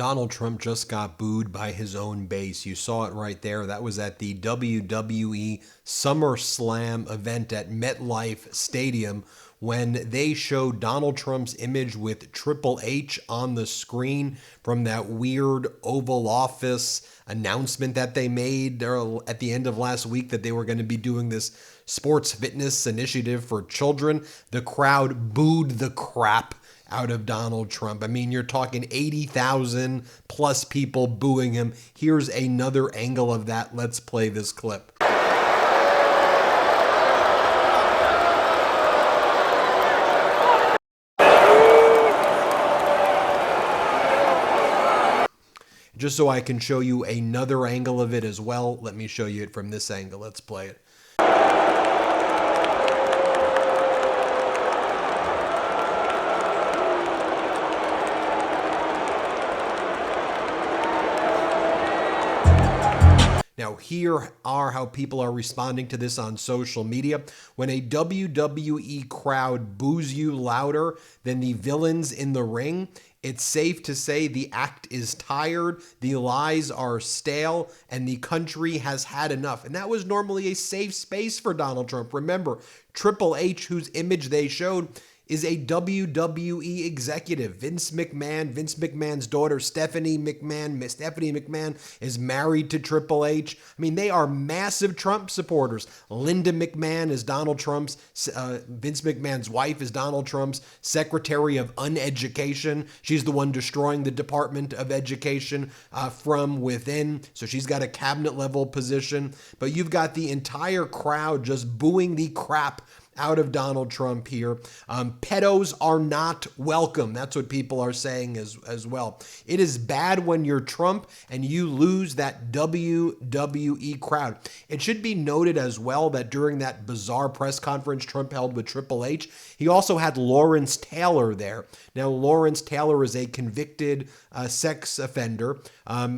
Donald Trump just got booed by his own base. You saw it right there. That was at the WWE SummerSlam event at MetLife Stadium when they showed Donald Trump's image with Triple H on the screen from that weird Oval Office announcement that they made at the end of last week that they were going to be doing this sports fitness initiative for children. The crowd booed the crap out of Donald Trump. I mean, you're talking 80,000 plus people booing him. Here's another angle of that. Let's play this clip. Just so I can show you another angle of it as well, let me show you it from this angle. Let's play it. Now, here are how people are responding to this on social media. When a WWE crowd boos you louder than the villains in the ring, it's safe to say the act is tired, the lies are stale, and the country has had enough. And that was normally a safe space for Donald Trump. Remember, Triple H, whose image they showed, is a WWE executive. Vince McMahon's daughter, Stephanie McMahon is married to Triple H. I mean, they are massive Trump supporters. Linda McMahon is Donald Trump's, Vince McMahon's wife is Donald Trump's Secretary of Uneducation. She's the one destroying the Department of Education from within. So she's got a cabinet level position. But you've got the entire crowd just booing the crap out of Donald Trump here. Pedos are not welcome. That's what people are saying as well. It is bad when you're Trump and you lose that WWE crowd. It should be noted as well that during that bizarre press conference Trump held with Triple H, he also had Lawrence Taylor there. Now, Lawrence Taylor is a convicted sex offender.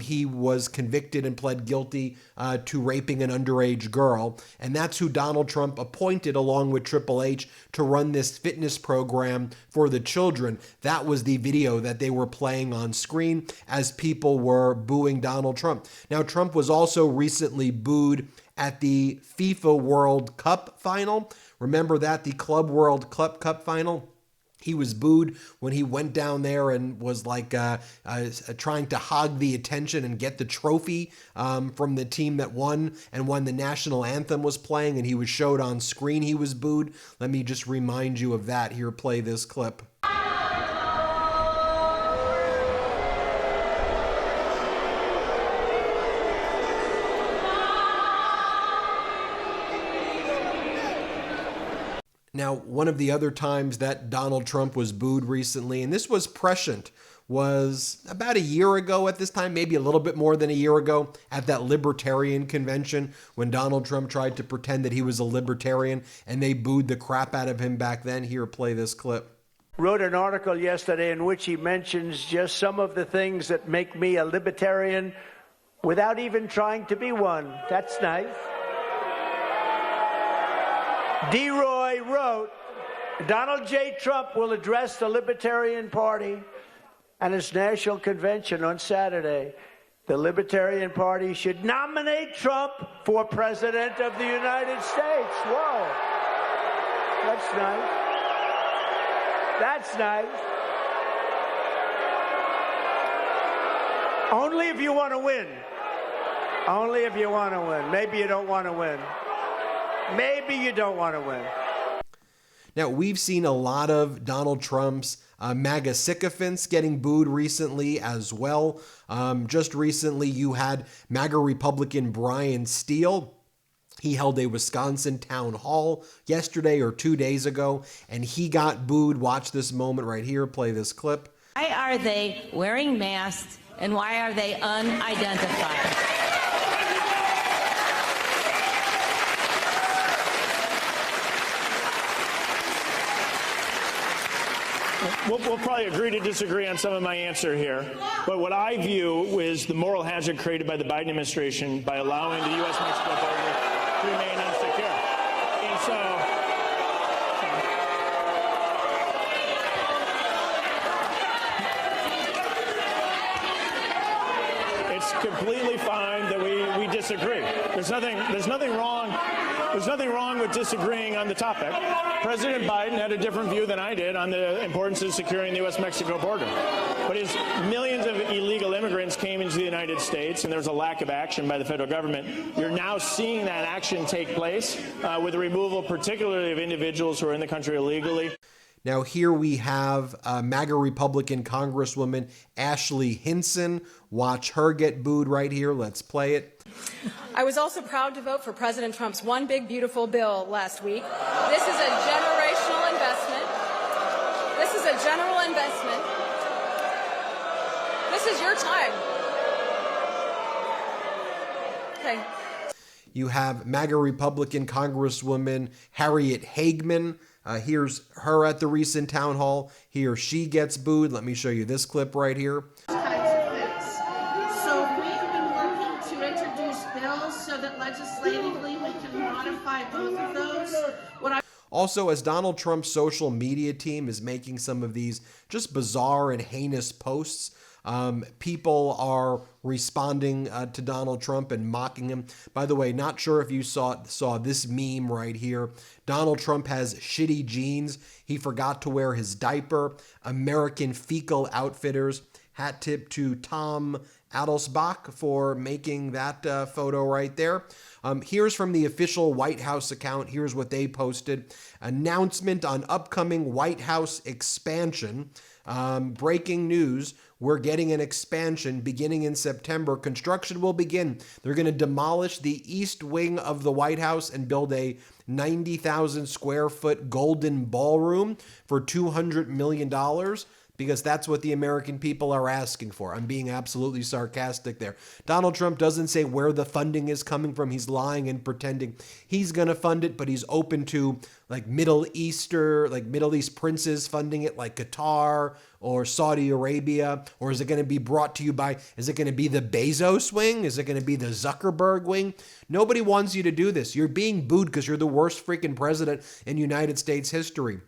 He was convicted and pled guilty to raping an underage girl. And that's who Donald Trump appointed along with Triple H to run this fitness program for the children. That was the video that they were playing on screen as people were booing Donald Trump. Now, Trump was also recently booed at the FIFA World Cup final. Remember that, the Club World Cup final? He was booed when he went down there and was like trying to hog the attention and get the trophy from the team that won. And when the national anthem was playing and he was showed on screen, he was booed. Let me just remind you of that. Here, play this clip. Now, one of the other times that Donald Trump was booed recently, and this was prescient, was about a year ago at this time, maybe a little bit more than a year ago, at that libertarian convention when Donald Trump tried to pretend that he was a libertarian, and they booed the crap out of him back then. Here, play this clip. Wrote an article yesterday in which he mentions just some of the things that make me a libertarian without even trying to be one. That's nice. D-Roy wrote, Donald J. Trump will address the Libertarian Party and its national convention on Saturday. The Libertarian Party should nominate Trump for President of the United States. Whoa. That's nice. That's nice. Only if you want to win. Only if you want to win. Maybe you don't want to win. Maybe you don't want to win. Now, we've seen a lot of Donald Trump's MAGA sycophants getting booed recently as well. Just recently, you had MAGA Republican Brian Steele. He held a Wisconsin town hall yesterday or 2 days ago, and he got booed. Watch this moment right here. Play this clip. Why are they wearing masks, and why are they unidentified? We'll probably agree to disagree on some of my answer here, but what I view is the moral hazard created by the Biden administration by allowing the U.S.-Mexico border to remain insecure. And so, completely fine that we disagree. There's nothing wrong with disagreeing on the topic. President Biden had a different view than I did on the importance of securing the U.S.-Mexico border. But as millions of illegal immigrants came into the United States and there was a lack of action by the federal government, you're now seeing that action take place with the removal particularly of individuals who are in the country illegally. Now here we have MAGA Republican Congresswoman Ashley Hinson. Watch her get booed right here. Let's play it. I was also proud to vote for President Trump's One Big Beautiful Bill last week. This is a generational investment. This is a general investment. This is your time. Okay. You have MAGA Republican Congresswoman Harriet Hagman. Here's her at the recent town hall. Here she gets booed. Let me show you this clip right here. So we've been working to introduce bills so that legislatively we can modify both of those. Also, as Donald Trump's social media team is making some of these just bizarre and heinous posts, people are responding to Donald Trump and mocking him. By the way, not sure if you saw this meme right here. Donald Trump has shitty jeans. He forgot to wear his diaper. American Fecal Outfitters. Hat tip to Tom Adelsbach for making that photo right there. Here's from the official White House account. Here's what they posted. Announcement on upcoming White House expansion. Breaking news. We're getting an expansion beginning in September. Construction will begin. They're going to demolish the east wing of the White House and build a 90,000 square foot golden ballroom for $200 million. Because that's what the American people are asking for. I'm being absolutely sarcastic there. Donald Trump doesn't say where the funding is coming from. He's lying and pretending he's going to fund it, but he's open to like Middle East princes funding it, like Qatar or Saudi Arabia. Or is it going to be brought to you by, is it going to be the Bezos wing? Is it going to be the Zuckerberg wing? Nobody wants you to do this. You're being booed because you're the worst freaking president in United States history.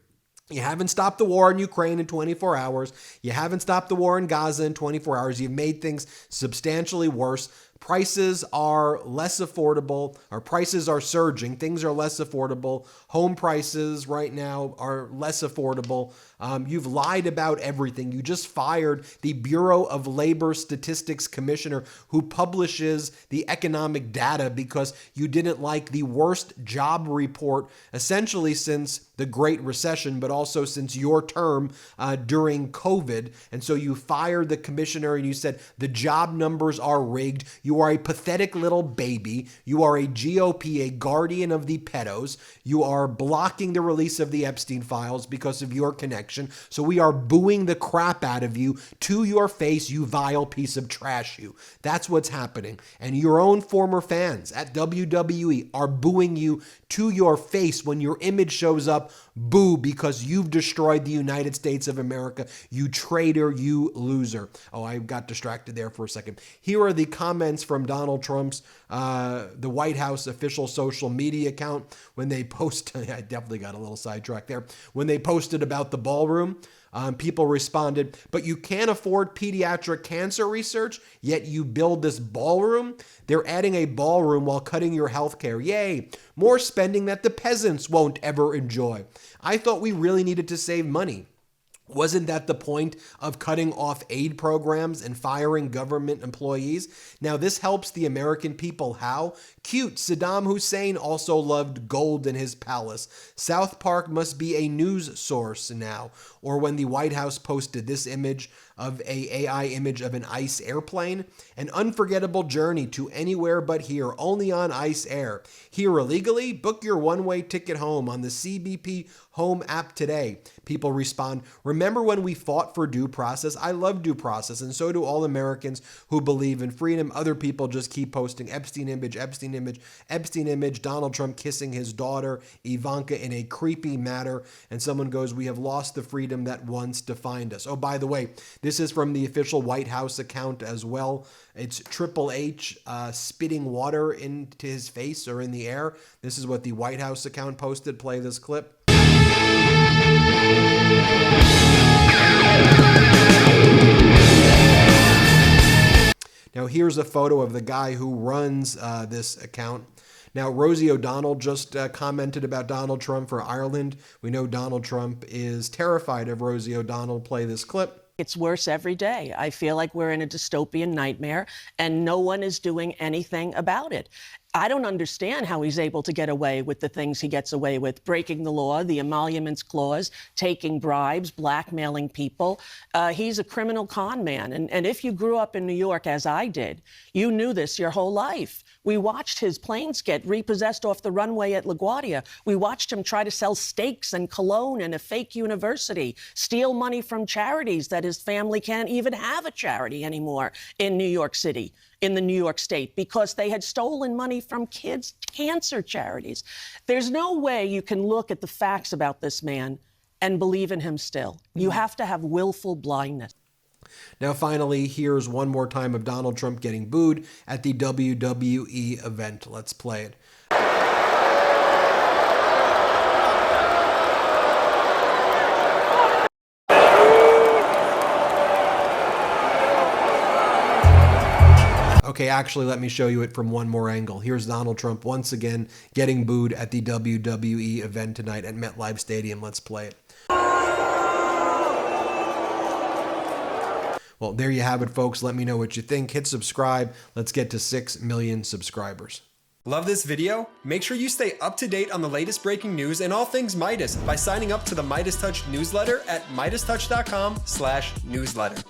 You haven't stopped the war in Ukraine in 24 hours. You haven't stopped the war in Gaza in 24 hours. You've made things substantially worse. Prices are less affordable. Our prices are surging. Things are less affordable. Home prices right now are less affordable. You've lied about everything. You just fired the Bureau of Labor Statistics Commissioner who publishes the economic data because you didn't like the worst job report essentially since the Great Recession, but also since your term during COVID. And so you fired the commissioner and you said the job numbers are rigged. You are a pathetic little baby. You are a GOP, a guardian of the pedos. You are blocking the release of the Epstein files because of your connection. So we are booing the crap out of you to your face, you vile piece of trash, you. That's what's happening. And your own former fans at WWE are booing you to your face when your image shows up. Boo, because you've destroyed the United States of America. You traitor, you loser. Oh, I got distracted there for a second. Here are the comments from Donald Trump's, the White House official social media account when they post. I definitely got a little sidetracked there. When they posted about the ballroom, people responded, but you can't afford pediatric cancer research, yet you build this ballroom? They're adding a ballroom while cutting your health care. Yay! More spending that the peasants won't ever enjoy. I thought we really needed to save money. Wasn't that the point of cutting off aid programs and firing government employees? Now, this helps the American people. How? Cute. Saddam Hussein also loved gold in his palace. South Park must be a news source now. Or when the White House posted this image of a AI image of an ICE airplane, an unforgettable journey to anywhere but here, only on ICE Air. Here illegally? Book your one-way ticket home on the CBP Home app today. People respond, remember when we fought for due process? I love due process, and so do all Americans who believe in freedom. Other people just keep posting Epstein image, Epstein image, Epstein image, Donald Trump kissing his daughter, Ivanka, in a creepy manner. And someone goes, we have lost the freedom that once defined us. Oh, by the way, this is from the official White House account as well. It's Triple H spitting water into his face or in the air. This is what the White House account posted. Play this clip. Now here's a photo of the guy who runs this account. Now, Rosie O'Donnell just commented about Donald Trump for Ireland. We know Donald Trump is terrified of Rosie O'Donnell. Play this clip. It's worse every day. I feel like we're in a dystopian nightmare and no one is doing anything about it. I don't understand how he's able to get away with the things he gets away with, breaking the law, the emoluments clause, taking bribes, blackmailing people. He's a criminal con man. And if you grew up in New York, as I did, you knew this your whole life. We watched his planes get repossessed off the runway at LaGuardia. We watched him try to sell steaks and cologne in a fake university, steal money from charities that his family can't even have a charity anymore in New York City, in the New York State, because they had stolen money from kids' cancer charities. There's no way you can look at the facts about this man and believe in him still. You have to have willful blindness. Now, finally, here's one more time of Donald Trump getting booed at the WWE event. Let's play it. Okay, actually, let me show you it from one more angle. Here's Donald Trump once again getting booed at the WWE event tonight at MetLife Stadium. Let's play it. Well, there you have it, folks. Let me know what you think. Hit subscribe. Let's get to 6 million subscribers. Love this video? Make sure you stay up to date on the latest breaking news and all things Midas by signing up to the MeidasTouch newsletter at MeidasTouch.com/newsletter.